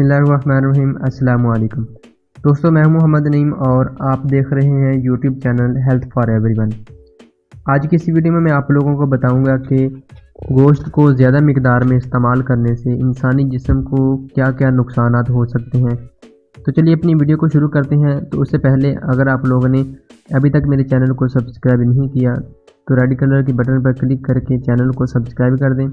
बिस्मिल्लाहिर्रहमानिर्रहीम। अस्सलाम वालेकुम दोस्तों, मैं मोहम्मद नईम और आप देख रहे हैं YouTube channel health for everyone. आज की इस वीडियो में मैं आप लोगों को बताऊंगा कि गोश्त को ज़्यादा मिकदार में इस्तेमाल करने से इंसानी जिस्म को क्या क्या नुकसानात हो सकते हैं। तो चलिए अपनी वीडियो को शुरू करते हैं। तो उससे पहले अगर आप लोगों ने अभी तक मेरे चैनल को सब्सक्राइब नहीं किया तो रेड कलर के बटन पर क्लिक करके चैनल को सब्सक्राइब कर दें।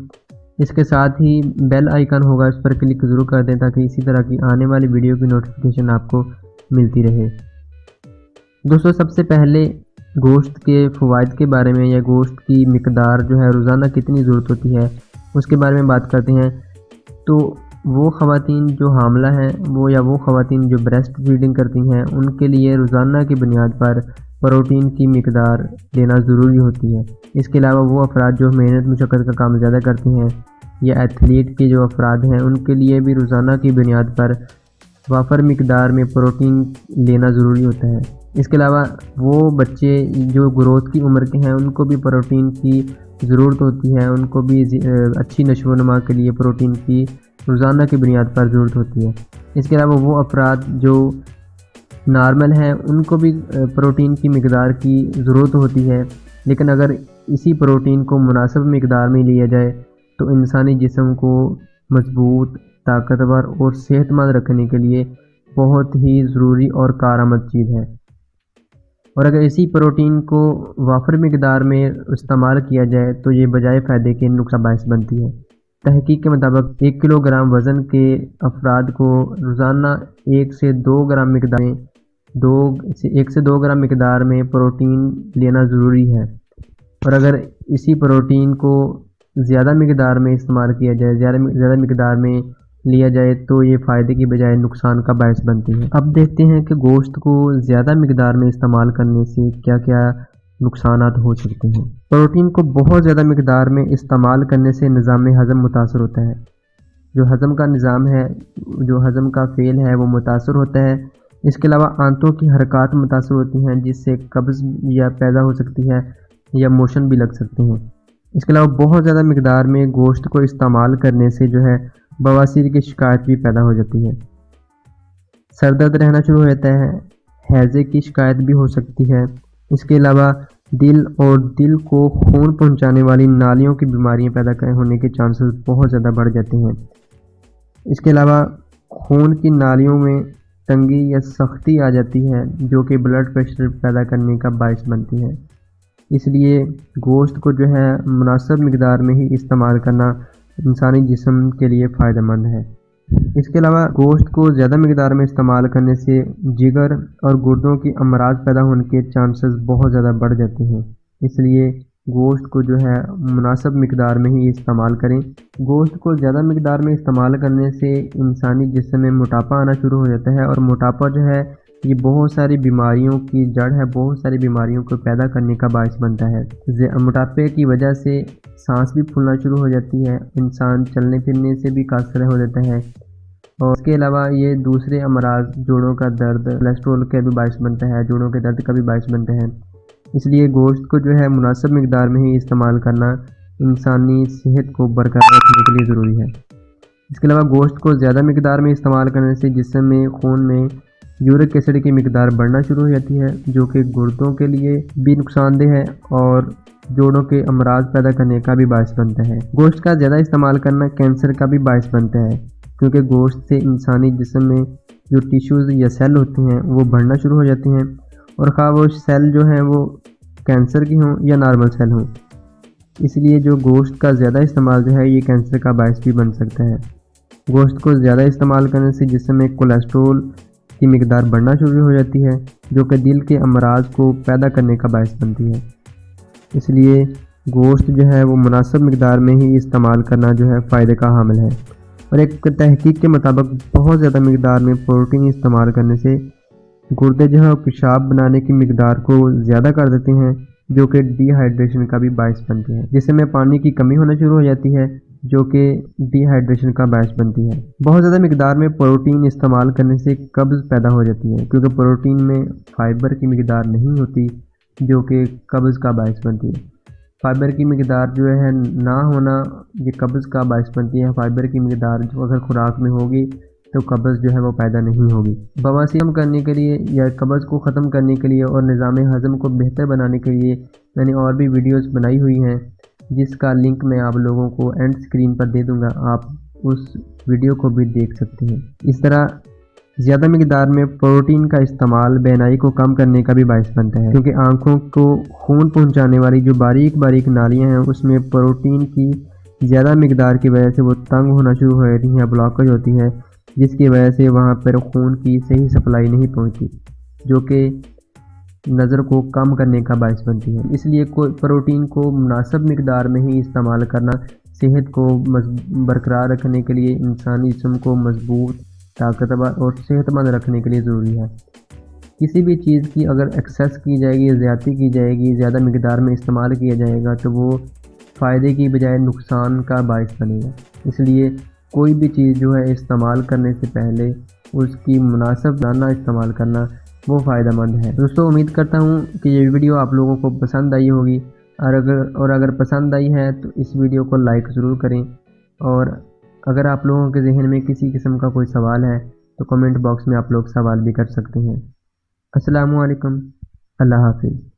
इसके साथ ही बेल आइकन होगा, इस पर क्लिक ज़रूर कर दें ताकि इसी तरह की आने वाली वीडियो की नोटिफिकेशन आपको मिलती रहे। दोस्तों, सबसे पहले गोश्त के फ़वाइद के बारे में या गोश्त की मिकदार जो है रोज़ाना कितनी ज़रूरत होती है उसके बारे में बात करते हैं। तो वो ख़वातीन जो हामला हैं वो ख़वातीन जो ब्रेस्ट फीडिंग करती हैं उनके लिए रोज़ाना की बुनियाद पर प्रोटीन की मिकदार लेना ज़रूरी होती है। इसके अलावा वो अफराद जो मेहनत मुशक्क़त का काम ज़्यादा करते हैं या एथलीट के जो अफराद हैं उनके लिए भी रोज़ाना की बुनियाद पर वाफर मिकदार में प्रोटीन लेना ज़रूरी होता है। इसके अलावा वो बच्चे जो ग्रोथ की उम्र के हैं उनको भी प्रोटीन की ज़रूरत होती है, उनको भी अच्छी नशो नुमा के लिए प्रोटीन की रोज़ाना की बुनियाद पर ज़रूरत होती है। इसके अलावा वो अफराद जो नॉर्मल हैं उनको भी प्रोटीन की मिकदार की ज़रूरत होती है, लेकिन अगर इसी प्रोटीन को मुनासिब मिकदार में लिया जाए तो इंसानी जिस्म को मजबूत, ताकतवर और सेहतमंद रखने के लिए बहुत ही ज़रूरी और कारआमद चीज़ है। और अगर इसी प्रोटीन को वाफर मिकदार में इस्तेमाल किया जाए तो ये बजाय फ़ायदे के नुकसान बायस बनती है। तहकीक के मुताबिक 1 किलोग्राम वज़न के अफराद को रोज़ाना 1 से 2 ग्राम मिकदार में 1 से 2 ग्राम मिकदार में प्रोटीन लेना ज़रूरी है। और अगर इसी प्रोटीन को ज़्यादा मिकदार में इस्तेमाल किया जाए, ज़्यादा मिकदार में लिया जाए तो ये फ़ायदे की बजाय नुकसान का बायस बनती है। अब देखते हैं कि गोश्त को ज़्यादा मिकदार में इस्तेमाल करने से क्या क्या नुकसानात हो सकते हैं। प्रोटीन को बहुत ज़्यादा मिकदार में इस्तेमाल करने से निज़ाम हज़म मुतासर होता है। जो हज़म का निज़ाम है, जो हज़म का फ़ेल है वो मुतासर होता है। इसके अलावा आंतों की हरकत मुतासर होती हैं जिससे कब्ज़ या पैदा हो सकती है या मोशन भी लग सकते हैं। इसके अलावा बहुत ज़्यादा मिकदार में गोश्त को इस्तेमाल करने से जो है बवासीर की शिकायत भी पैदा हो जाती है, सर दर्द रहना शुरू हो जाता है, हैज़े की शिकायत भी हो सकती है। इसके अलावा दिल और दिल को खून पहुंचाने वाली नालियों की बीमारियां पैदा होने के चांसेस बहुत ज़्यादा बढ़ जाते हैं। इसके अलावा खून की नालियों में तंगी या सख्ती आ जाती है जो कि ब्लड प्रेशर पैदा करने का बायस बनती है। इसलिए गोश्त को जो है मुनासिब मिकदार में ही इस्तेमाल करना इंसानी जिस्म के लिए फ़ायदेमंद है। इसके अलावा गोश्त को ज़्यादा मिकदार में इस्तेमाल करने से जिगर और गुर्दों की अमराज पैदा होने के चांसेस बहुत ज़्यादा बढ़ जाते हैं। इसलिए गोश्त को जो है मुनासिब मिकदार में ही इस्तेमाल करें। गोश्त को ज़्यादा मिकदार में इस्तेमाल करने से इंसानी जिस्म में मोटापा आना शुरू हो जाता है और मोटापा जो है ये बहुत सारी बीमारियों की जड़ है, बहुत सारी बीमारियों को पैदा करने का बायस बनता है। मोटापे की वजह से सांस भी फूलना शुरू हो जाती है, इंसान चलने फिरने से भी कासर हो जाता है। और इसके अलावा ये दूसरे अमराज, जोड़ों का दर्द, कोलेस्ट्रॉल का भी बायस बनता है, जोड़ों के दर्द का भी बायस बनता है। इसलिए गोश्त को जो है मुनासिब मिकदार में ही इस्तेमाल करना इंसानी सेहत को बरकरार रखने के लिए ज़रूरी है। इसके अलावा गोश्त को ज़्यादा मिकदार में इस्तेमाल करने से जिस्म में खून में यूरिक एसिड की मिकदार बढ़ना शुरू हो जाती है जो कि गुर्दों के लिए भी नुकसानदेह है और जोड़ों के अमराज पैदा करने का भी बायस बनता है। गोश्त का ज़्यादा इस्तेमाल करना कैंसर का भी बायस बनता है क्योंकि गोश्त से इंसानी जिस्म में जो टिश्यूज़ या सेल होते हैं वो बढ़ना शुरू हो जाते हैं और खा वो सेल जो हैं वो कैंसर की हों या नॉर्मल सेल हों। इसलिए जो गोश्त का ज़्यादा इस्तेमाल जो है ये कैंसर का बायस भी बन सकता है। गोश्त को ज़्यादा इस्तेमाल करने से जिस्म में कोलेस्ट्रॉल की मिकदार बढ़ना शुरू हो जाती है जो कि दिल के अमराज को पैदा करने का बायस बनती है। इसलिए गोश्त जो है वो मुनासिब मिकदार में ही इस्तेमाल करना जो है फ़ायदे का हामिल है। और एक तहकीक के मुताबिक बहुत ज़्यादा मिकदार में प्रोटीन इस्तेमाल करने से गुर्दे जो है पेशाब बनाने की मिकदार को ज़्यादा कर देते हैं जो कि डिहाइड्रेशन का भी बायस बनती है, जिसमें पानी की कमी होना शुरू हो जाती है जो कि डिहाइड्रेशन का बायस बनती है। बहुत ज़्यादा मिकदार में प्रोटीन इस्तेमाल करने से कब्ज़ पैदा हो जाती है क्योंकि प्रोटीन में फ़ाइबर की मिकदार नहीं होती जो कि कब्ज़ का बायस बनती है। फ़ाइबर की मिकदार जो है ना होना ये कब्ज़ का बायस बनती है। फ़ाइबर की मिकदार जो अगर खुराक में होगी تو قبض جو ہے وہ پیدا نہیں ہوگی۔ بواسیر کم کرنے کے لیے یا قبض کو ختم کرنے کے لیے اور نظام ہضم کو بہتر بنانے کے لیے میں نے اور بھی ویڈیوز بنائی ہوئی ہیں، جس کا لنک میں آپ لوگوں کو اینڈ اسکرین پر دے دوں گا، آپ اس ویڈیو کو بھی دیکھ سکتے ہیں۔ اس طرح زیادہ مقدار میں پروٹین کا استعمال بینائی کو کم کرنے کا بھی باعث بنتا ہے، کیونکہ آنکھوں کو خون پہنچانے والی جو باریک باریک نالیاں ہیں اس میں پروٹین کی زیادہ مقدار کی وجہ سے وہ تنگ ہونا شروع ہو جاتی ہیں، بلاکج ہوتی ہے، جس کی وجہ سے وہاں پر خون کی صحیح سپلائی نہیں پہنچتی، جو کہ نظر کو کم کرنے کا باعث بنتی ہے۔ اس لیے پروٹین کو مناسب مقدار میں ہی استعمال کرنا صحت کو برقرار رکھنے کے لیے، انسانی جسم کو مضبوط، طاقتور اور صحت مند رکھنے کے لیے ضروری ہے۔ کسی بھی چیز کی اگر ایکسیس کی جائے گی، زیادتی کی جائے گی، زیادہ مقدار میں استعمال کیا جائے گا تو وہ فائدے کی بجائے نقصان کا باعث بنے گا۔ اس لیے کوئی بھی چیز جو ہے استعمال کرنے سے پہلے اس کی مناسب دانہ استعمال کرنا وہ فائدہ مند ہے۔ دوستو، امید کرتا ہوں کہ یہ ویڈیو آپ لوگوں کو پسند آئی ہوگی، اور اگر پسند آئی ہے تو اس ویڈیو کو لائک ضرور کریں، اور اگر آپ لوگوں کے ذہن میں کسی قسم کا کوئی سوال ہے تو کمنٹ باکس میں آپ لوگ سوال بھی کر سکتے ہیں۔ السلام علیکم، اللہ حافظ۔